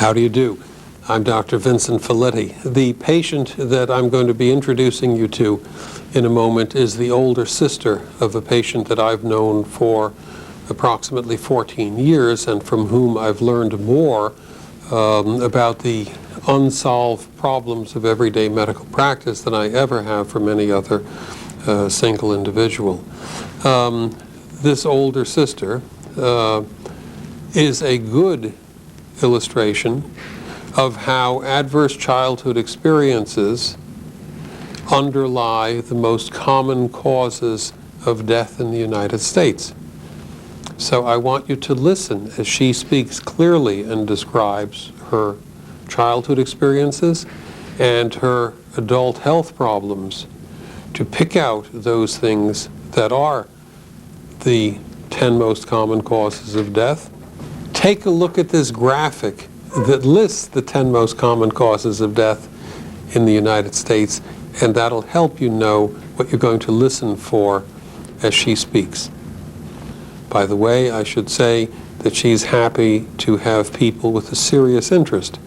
How do you do? I'm Dr. Vincent Felitti. The patient that I'm going to be introducing you to in a moment is the older sister of a patient that I've known for approximately 14 years and from whom I've learned more about the unsolved problems of everyday medical practice than I ever have from any other single individual. This older sister is a good illustration of how adverse childhood experiences underlie the most common causes of death in the United States. So I want you to listen as she speaks clearly and describes her childhood experiences and her adult health problems to pick out those things that are the 10 most common causes of death. Take a look at this graphic that lists the 10 most common causes of death in the United States, and that'll help you know what you're going to listen for as she speaks. By the way, I should say that she's happy to have people with a serious interest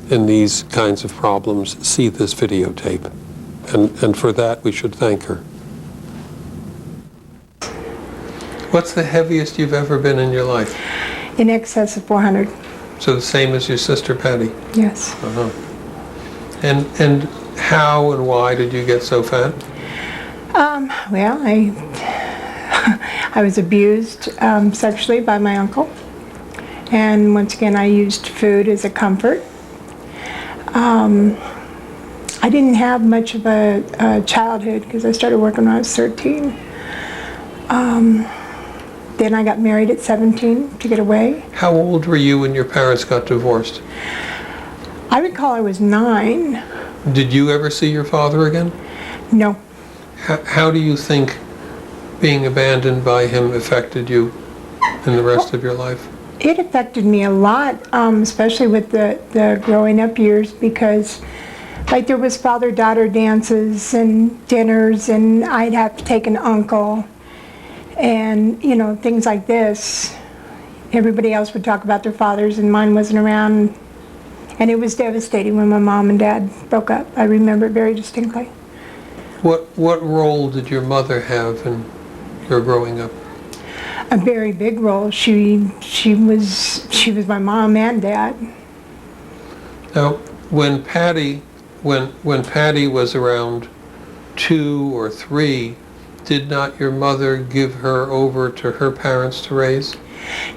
in these kinds of problems see this videotape, and for that we should thank her. What's the heaviest you've ever been in your life? In excess of 400. So the same as your sister Patty? Yes. Uh-huh. And how and why did you get so fat? Well, I was abused sexually by my uncle. And once again, I used food as a comfort. I didn't have much of a childhood because I started working when I was 13. Then I got married at 17 to get away. How old were you when your parents got divorced? I recall I was 9. Did you ever see your father again? No. How do you think being abandoned by him affected you in the rest of your life? It affected me a lot, especially with the growing up years, because like there was father-daughter dances and dinners, and I'd have to take an uncle. And, you know, things like this. Everybody else would talk about their fathers and mine wasn't around. And it was devastating when my mom and dad broke up. I remember it very distinctly. What role did your mother have in your growing up? A very big role. She was my mom and dad. Now, when Patty was around 2 or 3, did not your mother give her over to her parents to raise?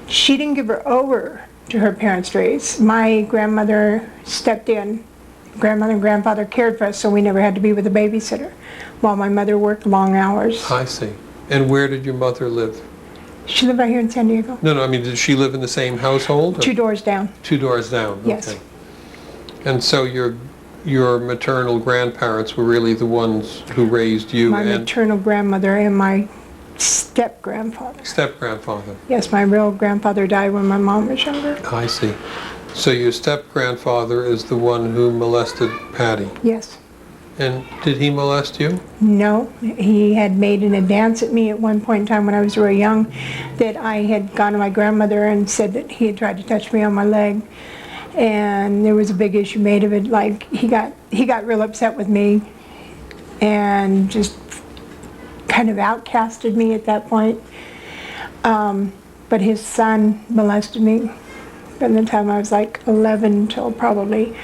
She didn't give her over to her parents to raise. My grandmother stepped in. Grandmother and grandfather cared for us, so we never had to be with a babysitter, while my mother worked long hours. I see. And where did your mother live? She lived right here in San Diego. No, I mean, did she live in the same household? 2 doors down. 2 doors down, Yes. okay. And so your maternal grandparents were really the ones who raised you My and maternal grandmother and my step-grandfather. step-grandfather. Yes, my real grandfather died when my mom was younger. I see. So your step-grandfather is the one who molested Patty. Yes. And did he molest you? No, he had made an advance at me at one point in time when I was really young that I had gone to my grandmother and said that he had tried to touch me on my leg. And there was a big issue made of it. Like he got real upset with me and just kind of outcasted me at that point. But his son molested me from the time I was like 11 till probably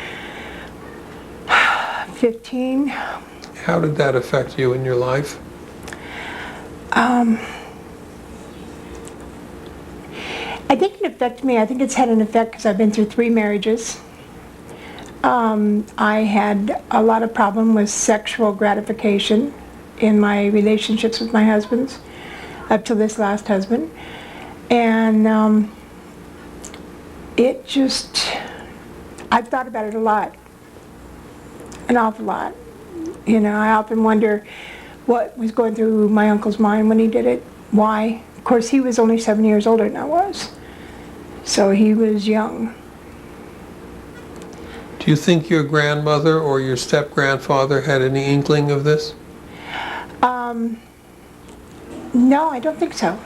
15. How did that affect you in your life? I think it affected me. I think it's had an effect because I've been through 3 marriages. I had a lot of problem with sexual gratification in my relationships with my husbands, up to this last husband. And it just, I've thought about it a lot, an awful lot. You know, I often wonder what was going through my uncle's mind when he did it, why. Of course, he was only 7 years older than I was, so he was young. Do you think your grandmother or your step-grandfather had any inkling of this? No, I don't think so.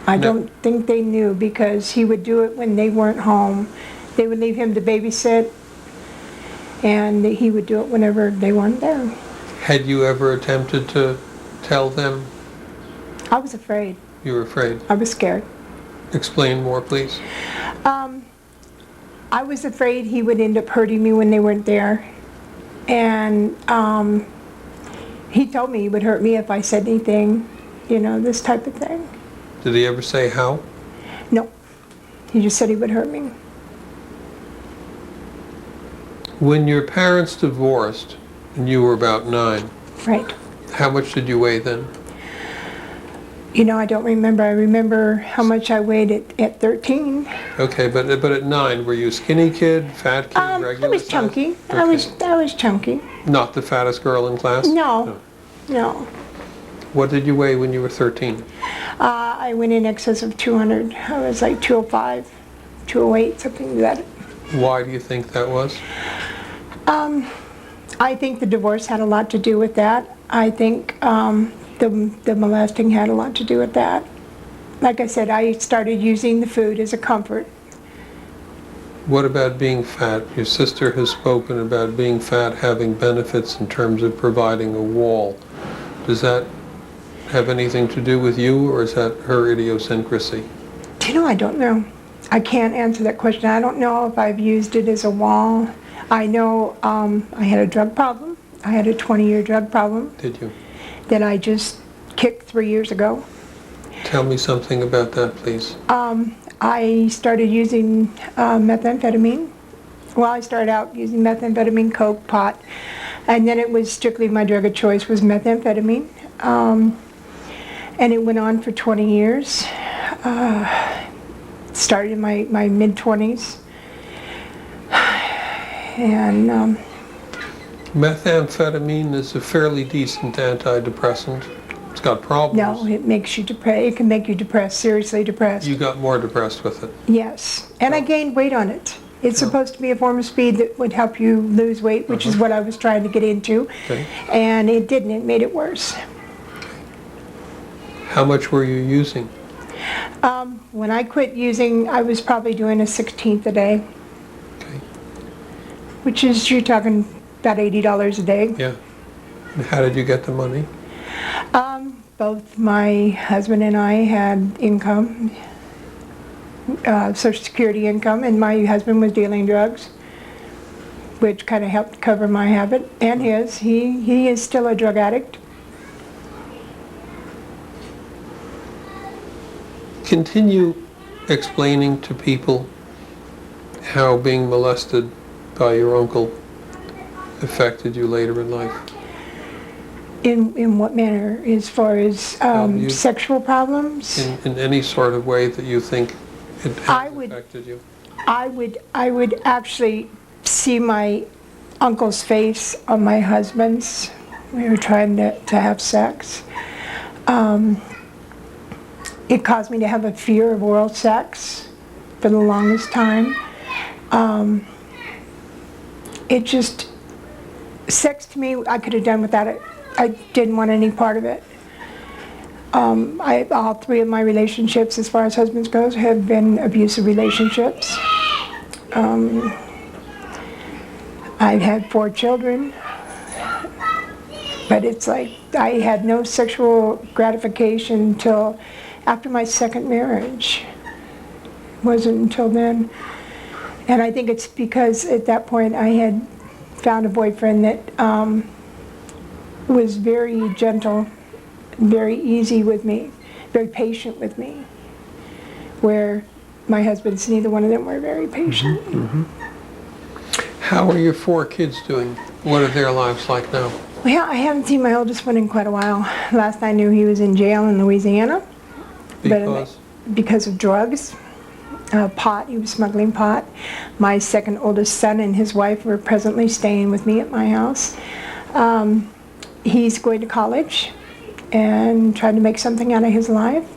I don't think they knew, because he would do it when they weren't home, They would leave him to babysit, and he would do it whenever they weren't there. Had you ever attempted to tell them I was afraid. you were afraid? I was scared. Explain more, please. I was afraid he would end up hurting me when they weren't there. And he told me he would hurt me if I said anything, this type of thing. Did he ever say how? No. He just said he would hurt me. When your parents divorced and you were about 9, Right. how much did you weigh then? I don't remember. I remember how much I weighed at 13. Okay, but at 9, were you a skinny kid, fat kid, regular I was size? chunky. Okay. I was chunky. Not the fattest girl in class? No. What did you weigh when you were 13? I went in excess of 200. I was like 205, 208, something like that. Why do you think that was? I think the divorce had a lot to do with that. I think the molesting had a lot to do with that. Like I said, I started using the food as a comfort. What about being fat? Your sister has spoken about being fat having benefits in terms of providing a wall. Does that have anything to do with you, or is that her idiosyncrasy? I don't know. I can't answer that question. I don't know if I've used it as a wall. I know I had a drug problem. I had a 20-year drug problem Did you? that I just kicked 3 years ago. Tell me something about that, please. I started using methamphetamine. Well, I started out using methamphetamine, coke, pot, and then it was strictly my drug of choice was methamphetamine. And it went on for 20 years. Started in my mid-20s. And Methamphetamine is a fairly decent antidepressant. It's got problems. no, it makes you depressed. It can make you depressed, seriously depressed. You got more depressed with it. Yes, and I gained weight on it. It's supposed to be a form of speed that would help you lose weight, which is what I was trying to get into. Okay. And it didn't. It made it worse. How much were you using? When I quit using, I was probably doing a 16th a day, Okay. which is, you're talking about $80 a day. Yeah. And how did you get the money? Both my husband and I had income, Social Security income, and my husband was dealing drugs, which kind of helped cover my habit and his. He is still a drug addict. Continue explaining to people how being molested by your uncle affected you later in life. In what manner? As far as you- sexual problems? In any sort of way that you think it I has would- affected you. I would actually see my uncle's face on my husband's. We were trying to have sex. It caused me to have a fear of oral sex for the longest time. It just, sex to me, I could have done without it. I didn't want any part of it. All three of my relationships, as far as husbands goes, have been abusive relationships. I've had 4 children, but it's like I had no sexual gratification until after my second marriage. It wasn't until then. And I think it's because at that point I had found a boyfriend that was very gentle, very easy with me, very patient with me, where my husbands, neither one of them were very patient. How are your 4 kids doing? What are their lives like now? Well, I haven't seen my oldest one in quite a while. Last I knew, he was in jail in Louisiana. Because? Because of drugs. Pot, he was smuggling pot. My second oldest son and his wife were presently staying with me at my house. He's going to college and trying to make something out of his life.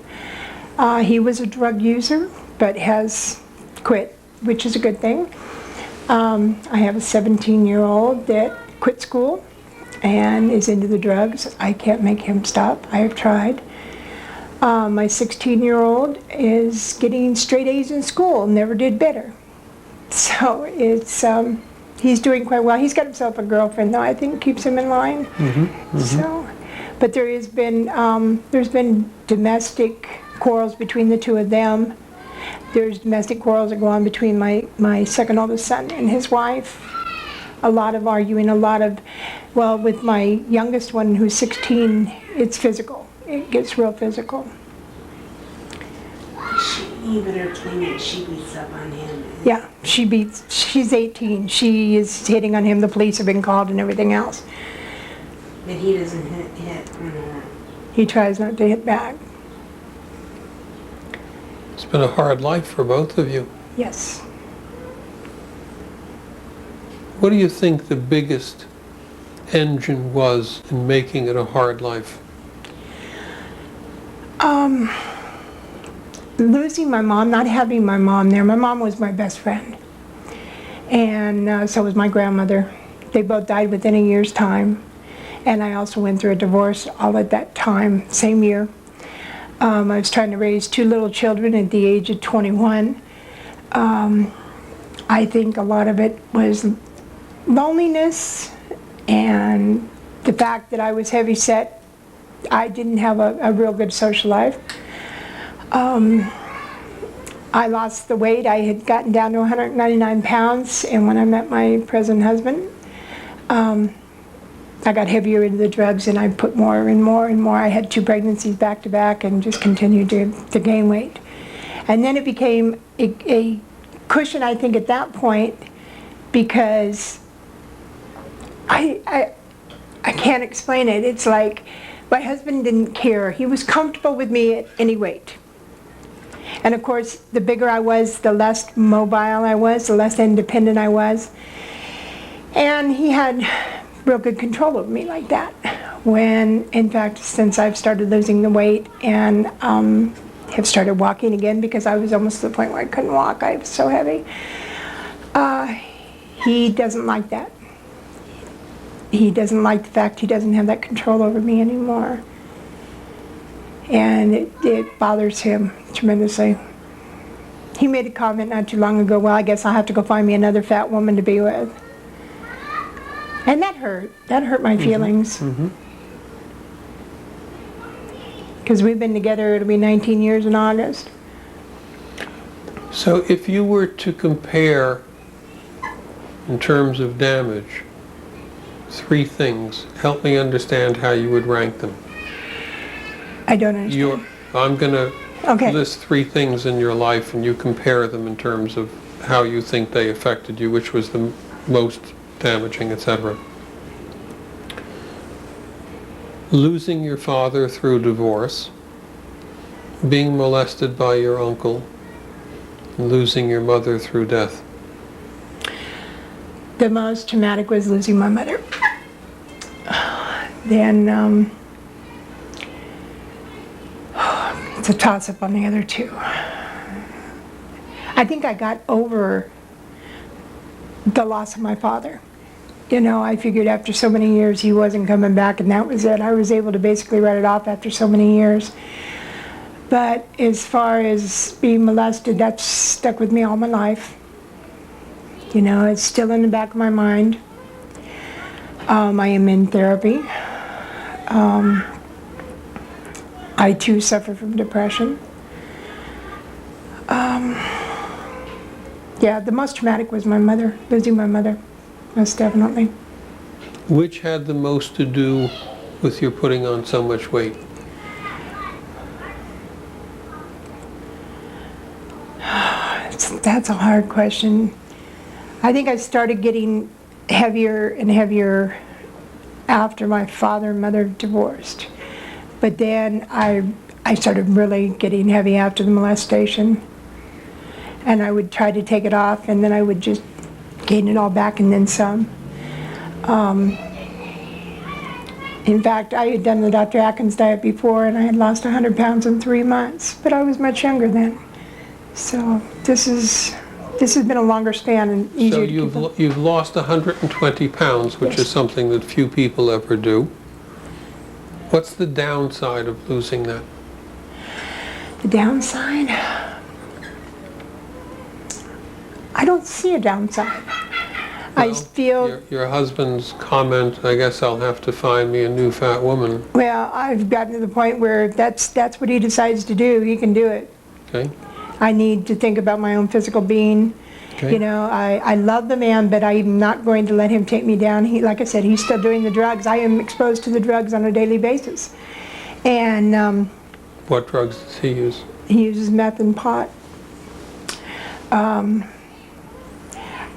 He was a drug user, but has quit, which is a good thing. I have a 17-year-old that quit school and is into the drugs. I can't make him stop. I have tried. My 16-year-old is getting straight A's in school, never did better. So it's, he's doing quite well. He's got himself a girlfriend, though, I think keeps him in line. So, but there's been domestic quarrels between the two of them. There's domestic quarrels that go on between my second oldest son and his wife. A lot of arguing, well, with my youngest one who's 16, it's physical. It gets real physical. You better claim it. She beats up on him. Yeah, she's 18. She is hitting on him. The police have been called and everything else. But he doesn't hit on her. He tries not to hit back. It's been a hard life for both of you. Yes. What do you think the biggest engine was in making it a hard life? Losing my mom, not having my mom there. My mom was my best friend. And so was my grandmother. They both died within a year's time. And I also went through a divorce all at that time, same year. I was trying to raise two little children at the age of 21. I think a lot of it was loneliness and the fact that I was heavy set. I didn't have a real good social life. I lost the weight. I had gotten down to 199 pounds, and when I met my present husband, I got heavier into the drugs, and I put more and more and more. I had 2 pregnancies back to back and just continued to gain weight. And then it became a cushion, I think, at that point, because I can't explain it. It's like my husband didn't care. He was comfortable with me at any weight. And of course, the bigger I was, the less mobile I was, the less independent I was. And he had real good control over me like that. When, in fact, since I've started losing the weight and have started walking again, because I was almost to the point where I couldn't walk, I was so heavy, he doesn't like that. He doesn't like the fact he doesn't have that control over me anymore. And it bothers him tremendously. He made a comment not too long ago, well, I guess I'll have to go find me another fat woman to be with. And that hurt. That hurt my feelings. Because we've been together, it'll be 19 years in August. So if you were to compare, in terms of damage, 3 things, help me understand how you would rank them. I don't understand. I'm going to Okay. list 3 things in your life, and you compare them in terms of how you think they affected you, which was the most damaging, etc. Losing your father through divorce, being molested by your uncle, and losing your mother through death. The most traumatic was losing my mother. Then it's a toss-up on the other 2. I think I got over the loss of my father. You know, I figured after so many years he wasn't coming back, and that was it. I was able to basically write it off after so many years. But as far as being molested, that's stuck with me all my life. You know, it's still in the back of my mind. I am in therapy. I too suffer from depression. Yeah, the most traumatic was my mother, losing my mother, most definitely. Which had the most to do with your putting on so much weight? That's a hard question. I think I started getting heavier and heavier after my father and mother divorced. But then I started really getting heavy after the molestation. And I would try to take it off, and then I would just gain it all back and then some. In fact, I had done the Dr. Atkins diet before, and I had lost 100 pounds in 3 months, but I was much younger then. So this has been a longer span and easier to keep up. So you've lost 120 pounds, which Yes. is something that few people ever do. What's the downside of losing that? The downside? I don't see a downside. I Well, feel, Your husband's comment, I guess I'll have to find me a new fat woman, well, I've gotten to the point where that's what he decides to do, he can do it. okay? I need to think about my own physical being. Okay. You know, I love the man, but I'm not going to let him take me down. He, like I said, he's still doing the drugs. I am exposed to the drugs on a daily basis. And What drugs does he use? he uses meth and pot. I'm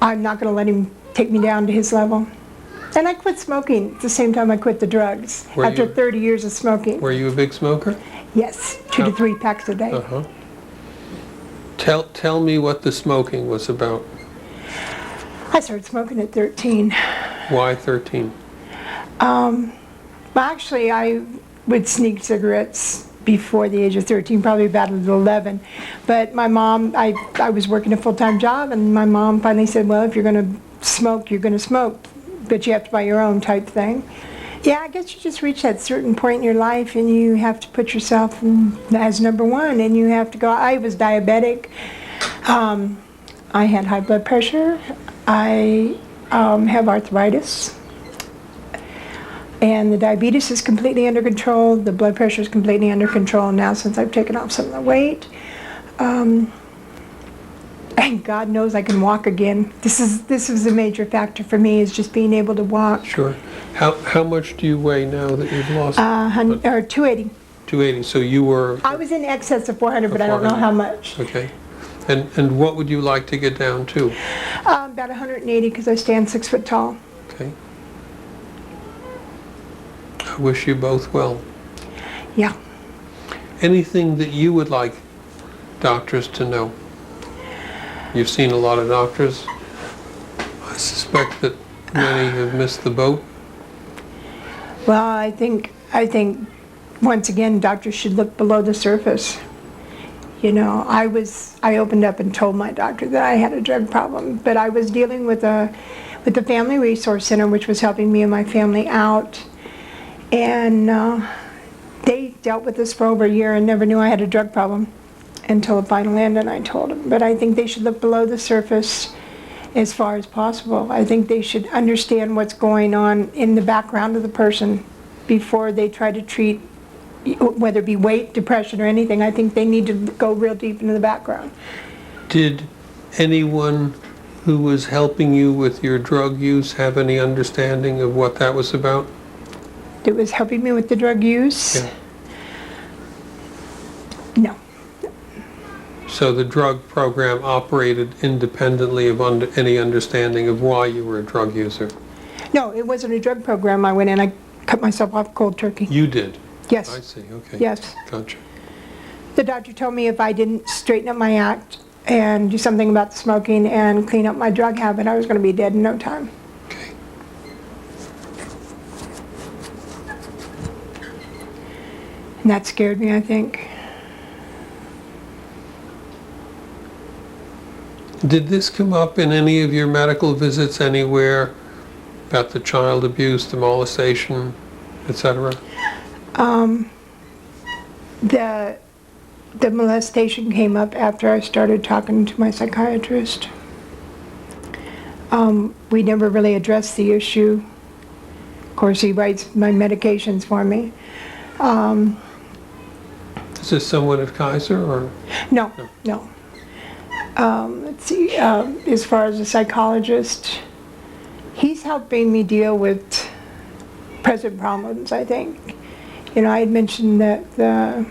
not going to let him take me down to his level. And I quit smoking at the same time I quit the drugs. Were After you- 30 years of smoking. Were you a big smoker? Yes, 2 to How- 3 packs a day. Uh-huh. Tell me what the smoking was about. I started smoking at 13. Why 13? Well, actually, I would sneak cigarettes before the age of 13, probably about at 11. But my mom, I was working a full-time job, and my mom finally said, well, if you're going to smoke, you're going to smoke, but you have to buy your own type thing. Yeah, I guess you just reach that certain point in your life, and you have to put yourself as number one, and you have to go. I was diabetic. I had high blood pressure. I have arthritis. And the diabetes is completely under control. The blood pressure is completely under control now since I've taken off some of the weight. And God knows I can walk again. This is a major factor for me, is just being able to walk. Sure. How much do you weigh now that you've lost? 280. 280. So you were, I was in excess of 400, but I don't know 400. how much. okay. And what would you like to get down to? About 180 because I stand 6 foot tall. Okay. I wish you both well. Yeah. Anything that you would like doctors to know? You've seen a lot of doctors. I suspect that many have missed the boat. Well, I think once again, doctors should look below the surface. You know, I opened up and told my doctor that I had a drug problem, but I was dealing with the Family Resource Center, which was helping me and my family out, and they dealt with this for over a year and never knew I had a drug problem until the final end, and I told them. But I think they should look below the surface as far as possible. I think they should understand what's going on in the background of the person before they try to treat, whether it be weight, depression, or anything. I think they need to go real deep into the background. Did anyone who was helping you with your drug use have any understanding of what that was about? It was helping me with the drug use? Yeah. No. So the drug program operated independently of any understanding of why you were a drug user? No, it wasn't a drug program. I went in, I cut myself off cold turkey. You did? I Yes, see, okay. yes. Gotcha. The doctor told me if I didn't straighten up my act and do something about the smoking and clean up my drug habit, I was going to be dead in no time. Okay. And that scared me, I think. Did this come up in any of your medical visits anywhere about the child abuse, the molestation, etc.? The molestation came up after I started talking to my psychiatrist. We never really addressed the issue. Of course, he writes my medications for me. Is this someone at Kaiser or? No, no. Let's see, as far as a psychologist, he's helping me deal with present problems, I think. You know, I had mentioned that the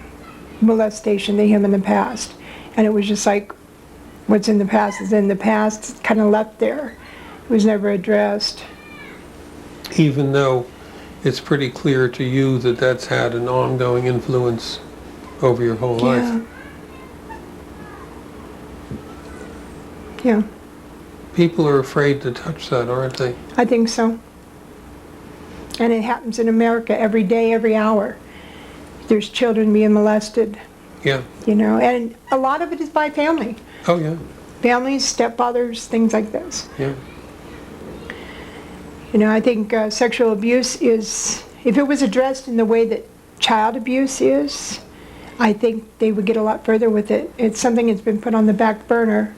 molestation to him in the past, and it was just like, what's in the past is in the past, it's kind of left there. It was never addressed. Even though it's pretty clear to you that that's had an ongoing influence over your whole Yeah. life. Yeah, People are afraid to touch that, aren't they? I think so. And it happens in America every day, every hour. There's children being molested, Yeah. you know, and a lot of it is by family. Oh, yeah. Families, stepfathers, things like this. Yeah. You know, I think sexual abuse is, if it was addressed in the way that child abuse is, I think they would get a lot further with it. It's something that's been put on the back burner.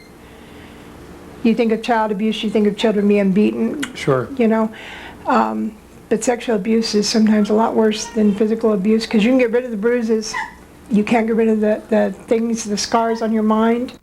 You think of child abuse, you think of children being beaten, Sure. you know. But sexual abuse is sometimes a lot worse than physical abuse, because you can get rid of the bruises. You can't get rid of the things, the scars on your mind.